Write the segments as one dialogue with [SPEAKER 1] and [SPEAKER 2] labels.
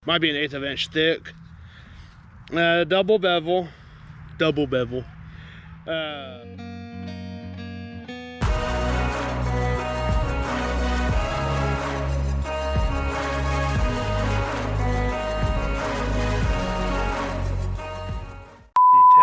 [SPEAKER 1] Might be an 1/8 of an inch thick. Double bevel. The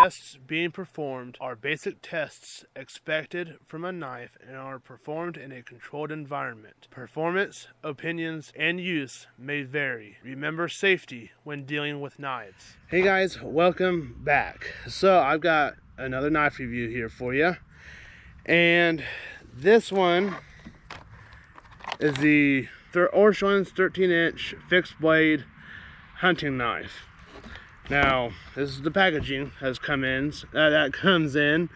[SPEAKER 1] tests being performed are basic tests expected from a knife and are performed in a controlled environment. Performance, opinions, and use may vary. Remember safety when dealing with knives. Hey guys, welcome back. So I've got another knife review here for you. And this one is the Orscheln's 13-inch fixed blade hunting knife. Now, this is the packaging that comes in,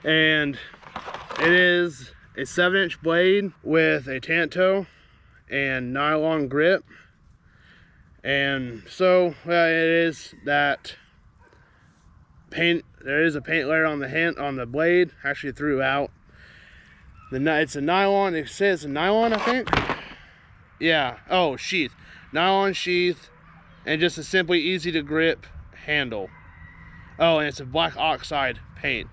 [SPEAKER 1] and it is a 7-inch blade with a tanto and nylon grip. And so it is that paint. There is a paint layer on the blade, actually throughout. It's a nylon. It says nylon, I think. Yeah. Oh, sheath. Nylon sheath, and just a simply easy to grip handle. Oh, and it's a black oxide paint.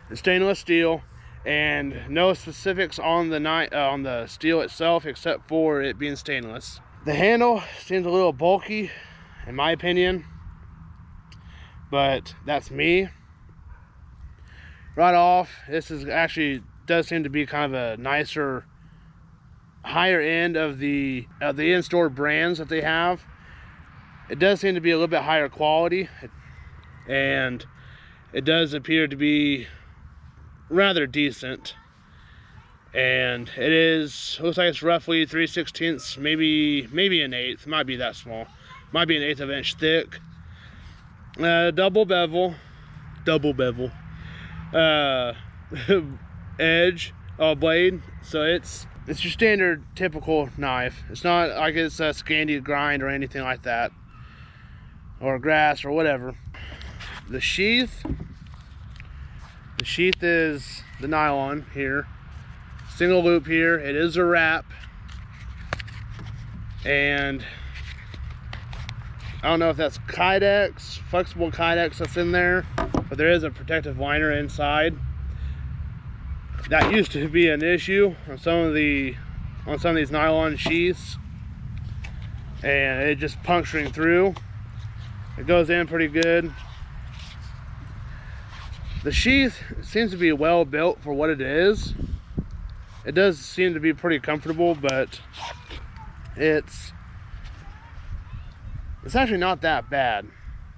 [SPEAKER 1] It's stainless steel, and no specifics on the steel itself except for it being stainless. The handle seems a little bulky, in my opinion, but that's me. Right off, this is actually does seem to be kind of a nicer, higher end of the in-store brands that they have. It does seem to be a little bit higher quality, and it does appear to be rather decent. And looks like it's roughly 3/16, maybe an 1/8, might be that small, might be an 1/8 of an inch thick. Double bevel, edge blade. So it's your standard typical knife. It's not like it's a Scandi grind or anything like that, or grass or whatever. The sheath is the nylon here, single loop here. It is a wrap, and I don't know if that's Kydex, flexible Kydex that's in there, but there is a protective liner inside. That used to be an issue on some of these nylon sheaths, and it just puncturing through. It goes in pretty good. The sheath seems to be well built for what it is. It does seem to be pretty comfortable, but it's actually not that bad,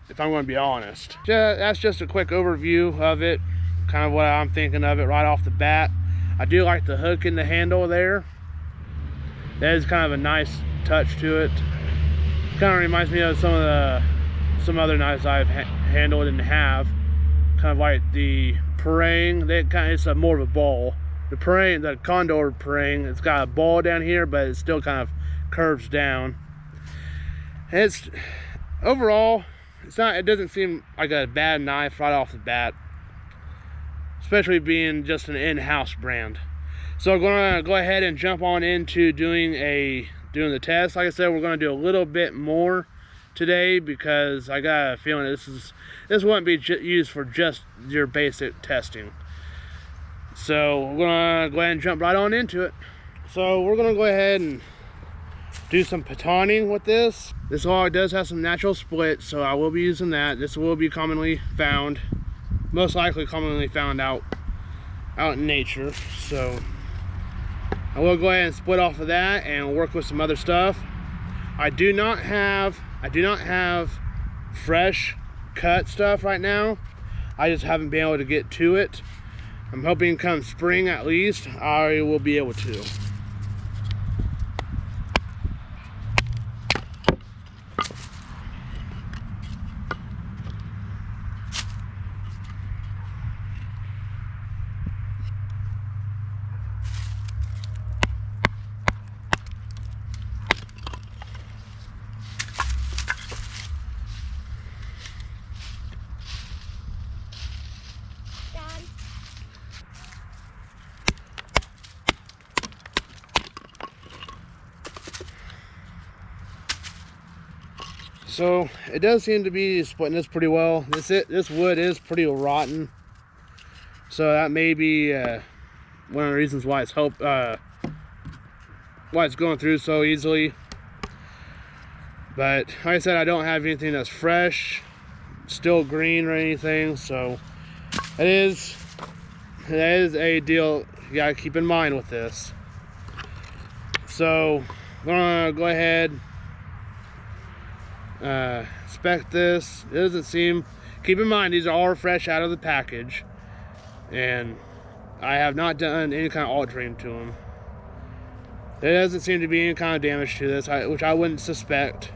[SPEAKER 1] if I'm going to be honest. That's just a quick overview of it, kind of what I'm thinking of it right off the bat. I do like the hook in the handle there. That is kind of a nice touch to it. Kind of reminds me of some other knives I've handled and have. Kind of like the Parang. It's more of a ball. The Parang, the Condor Parang, it's got a ball down here, but it still kind of curves down. It's overall, it doesn't seem like a bad knife right off the bat, especially being just an in-house brand. So I'm gonna go ahead and jump on into doing the test. Like I said, we're gonna do a little bit more today because I got a feeling this wouldn't be used for just your basic testing. So we're gonna go ahead and jump right on into it. So we're gonna go ahead and do some patoning with this. This log does have some natural split, so I will be using that. This will be most likely commonly found out in nature. So I will go ahead and split off of that and work with some other stuff. I do not have fresh cut stuff right now. I just haven't been able to get to it. I'm hoping come spring at least I will be able to. So it does seem to be splitting this pretty well. This wood is pretty rotten, so that may be one of the reasons why it's why it's going through so easily. But like I said, I don't have anything that's fresh, still green or anything, so that is a deal you gotta keep in mind with this. So I'm gonna go ahead, inspect this. It doesn't seem, keep in mind these are all fresh out of the package, and I have not done any kind of altering to them. There doesn't seem to be any kind of damage to this, which I wouldn't suspect,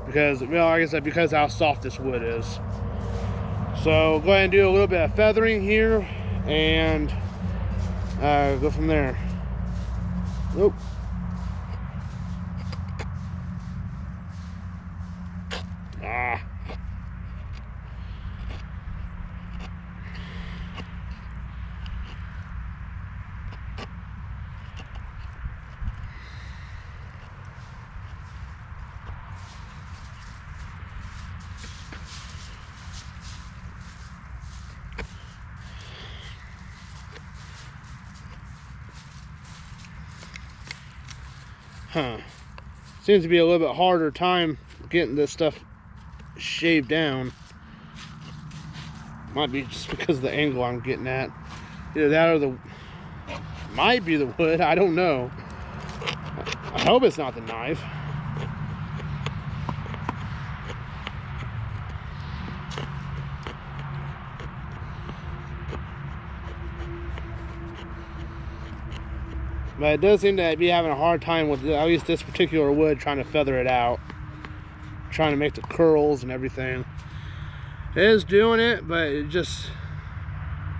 [SPEAKER 1] because, well, like I said, because how soft this wood is. So go ahead and do a little bit of feathering here, and go from there. Nope. Ah. Huh. Seems to be a little bit harder time getting this stuff shaved down. Might be just because of the angle I'm getting at. Either that or might be the wood, I don't know. I hope it's not the knife. But it does seem to be having a hard time with at least this particular wood, trying to feather it out, trying to make the curls and everything. It is doing it, but it just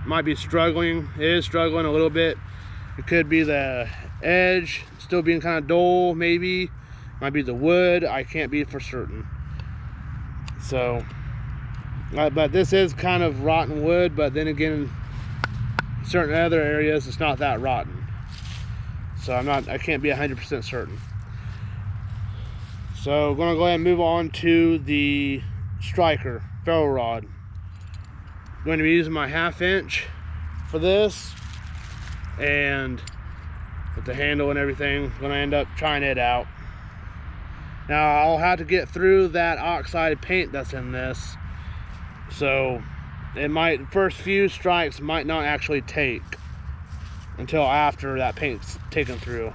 [SPEAKER 1] might be struggling. It is struggling a little bit. It could be the edge still being kind of dull, maybe. Might be the wood. I can't be for certain. So, but this is kind of rotten wood, but then again, in certain other areas, it's not that rotten. So I can't be 100% certain. So I'm gonna go ahead and move on to the striker ferro rod. I'm going to be using my 1/2 inch for this, and with the handle and everything, I'm gonna end up trying it out. Now I'll have to get through that oxide paint that's in this, so first few strikes might not actually take until after that paint's taken through.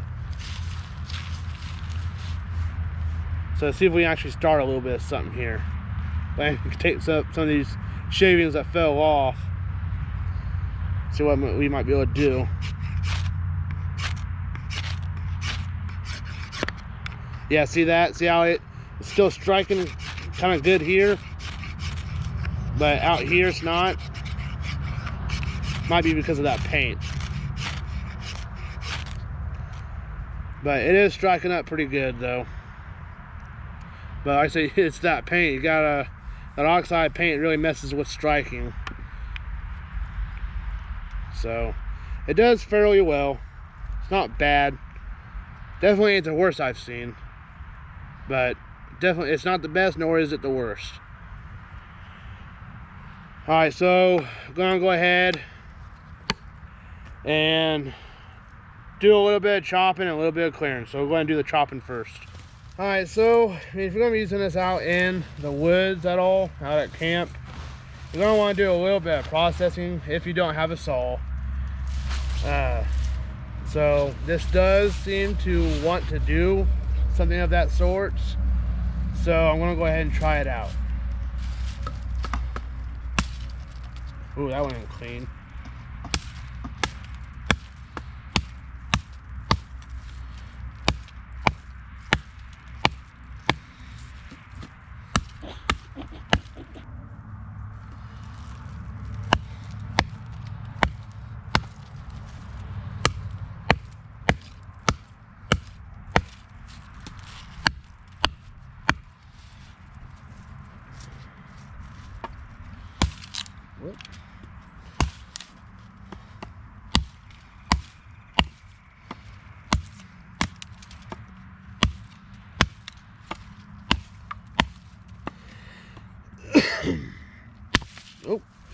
[SPEAKER 1] So let's see if we can actually start a little bit of something here. I can take some of these shavings that fell off, see what we might be able to do. Yeah, see that? See how it's still striking kind of good here, but out here it's not. Might be because of that paint. But it is striking up pretty good though. But like I say, it's that paint. You got that oxide paint really messes with striking. So it does fairly well. It's not bad. Definitely ain't the worst I've seen. But definitely it's not the best, nor is it the worst. Alright, so I'm gonna go ahead and do a little bit of chopping and a little bit of clearing. So we're going to do the chopping first. Alright, so if you're going to be using this out in the woods at all, out at camp, you're going to want to do a little bit of processing if you don't have a saw. So this does seem to want to do something of that sort. So I'm going to go ahead and try it out. Ooh, that went in clean.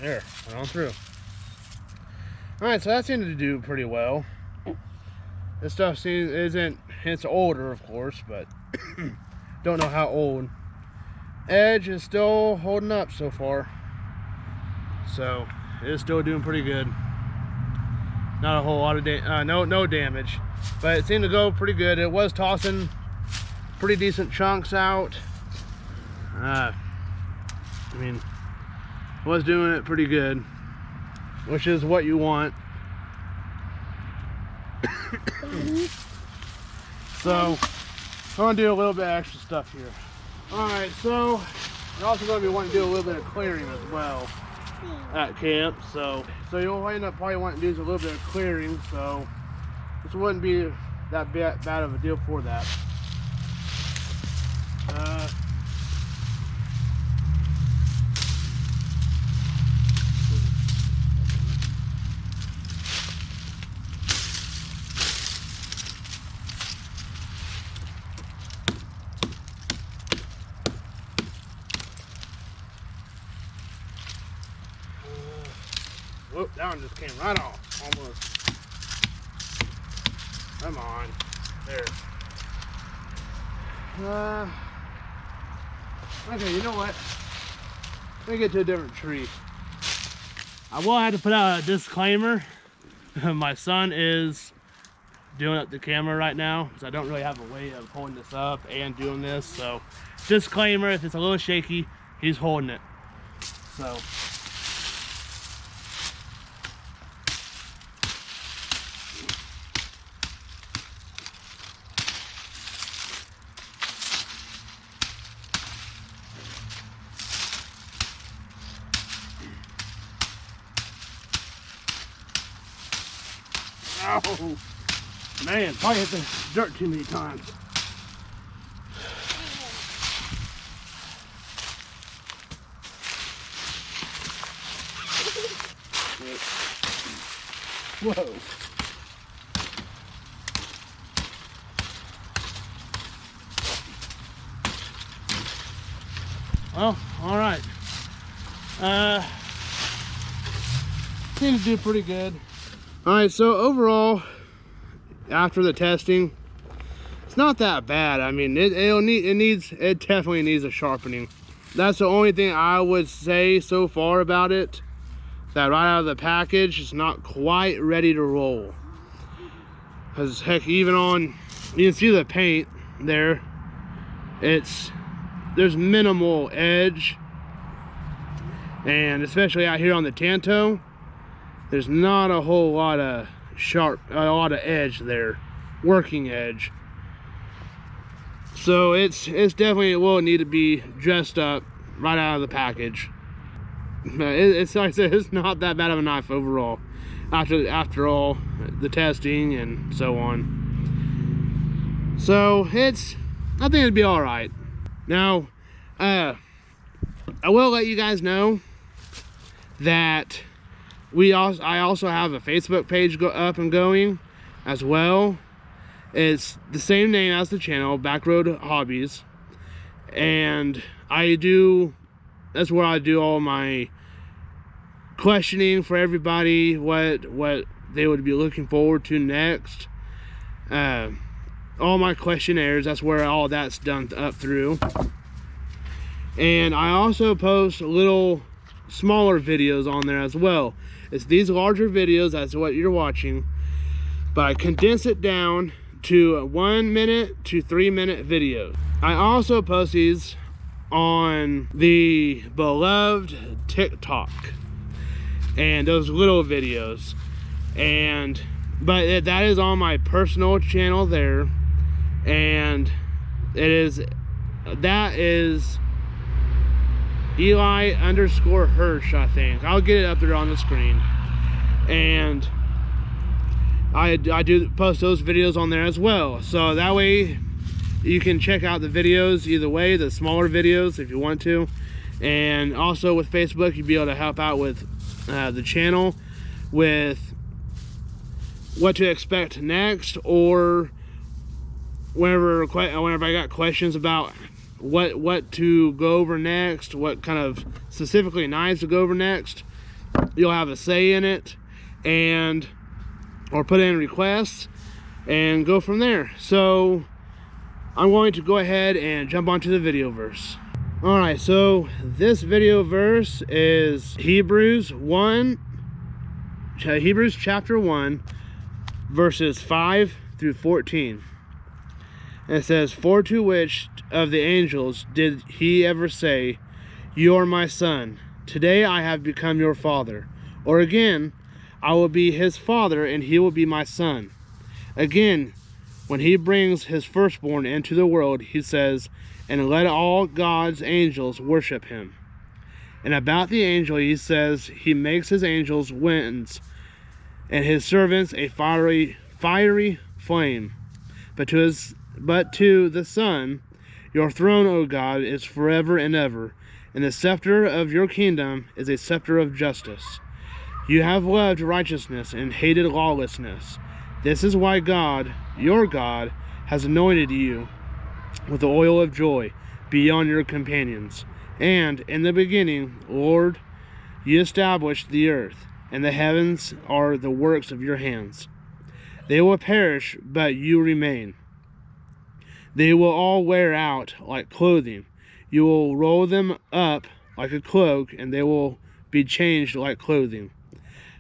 [SPEAKER 1] There, went on through. Alright, so that seemed to do pretty well. This stuff it's older, of course, but don't know how old. Edge is still holding up so far. So, it is still doing pretty good. Not a whole lot of no damage, but it seemed to go pretty good. It was tossing pretty decent chunks out. I mean, was doing it pretty good, which is what you want. So I'm gonna do a little bit of extra stuff here. All right, so we're also going to be wanting to do a little bit of clearing as well at camp. So you'll end up probably wanting to do a little bit of clearing. So this wouldn't be that bad of a deal for that. Whoop, that one just came right off, almost. Come on, there. Okay, you know what? Let me get to a different tree. I will have to put out a disclaimer. My son is doing up the camera right now, so I don't really have a way of holding this up and doing this. So, disclaimer, if it's a little shaky, he's holding it. So. Oh, man, probably hit the dirt too many times. Whoa. Well, all right. Seems to do pretty good. All right, so overall, after the testing, it's not that bad. I mean, it definitely needs a sharpening. That's the only thing I would say so far about it. That right out of the package, it's not quite ready to roll. Cause heck, even on, you can see the paint there. There's minimal edge, and especially out here on the Tanto, there's not a whole lot of edge there, working edge. So it's definitely, it will need to be dressed up right out of the package. It's like I said, it's not that bad of a knife overall. After all the testing and so on. So I think it'd be all right. Now, I will let you guys know that I also have a Facebook page up and going as well. It's the same name as the channel, Backroad Hobbies, and that's where I do all my questioning for everybody, what they would be looking forward to next. All my questionnaires, that's where all that's done up through. And I also post little smaller videos on there as well. It's these larger videos, that's what you're watching, but I condense it down to 1 minute to 3 minute videos. I also post these on the beloved TikTok and those little videos, but that is on my personal channel there, and that is Eli_Hirsch, I think. I'll get it up there on the screen. And I do post those videos on there as well. So that way you can check out the videos either way, the smaller videos if you want to. And also with Facebook, you'll be able to help out with the channel with what to expect next, or whenever I got questions about what to go over next, what kind of specifically knives to go over next, you'll have a say in it, and or put in requests and go from there. So I'm going to go ahead and jump onto the video verse. Alright, so this video verse is Hebrews chapter 1, verses 5 through 14. And it says, "For to which of the angels did he ever say, 'You are my son, today I have become your father'? Or again, 'I will be his father, and he will be my son'? Again, when he brings his firstborn into the world, he says, 'And let all God's angels worship him.' And about the angel he says, 'He makes his angels winds, and his servants a fiery flame.' But to the Son, 'Your throne, O God, is forever and ever, and the scepter of your kingdom is a scepter of justice. You have loved righteousness and hated lawlessness. This is why God, your God, has anointed you with the oil of joy beyond your companions. And in the beginning, Lord, you established the earth, and the heavens are the works of your hands. They will perish, but you remain. They will all wear out like clothing. You will roll them up like a cloak, and they will be changed like clothing.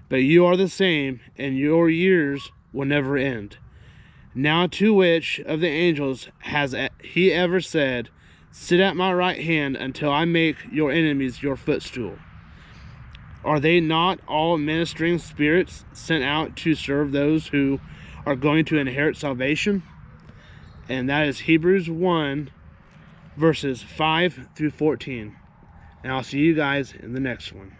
[SPEAKER 1] But you are the same, and your years will never end. Now to which of the angels has he ever said, 'Sit at my right hand until I make your enemies your footstool'? Are they not all ministering spirits sent out to serve those who are going to inherit salvation?" And that is Hebrews 1, verses 5 through 14. And I'll see you guys in the next one.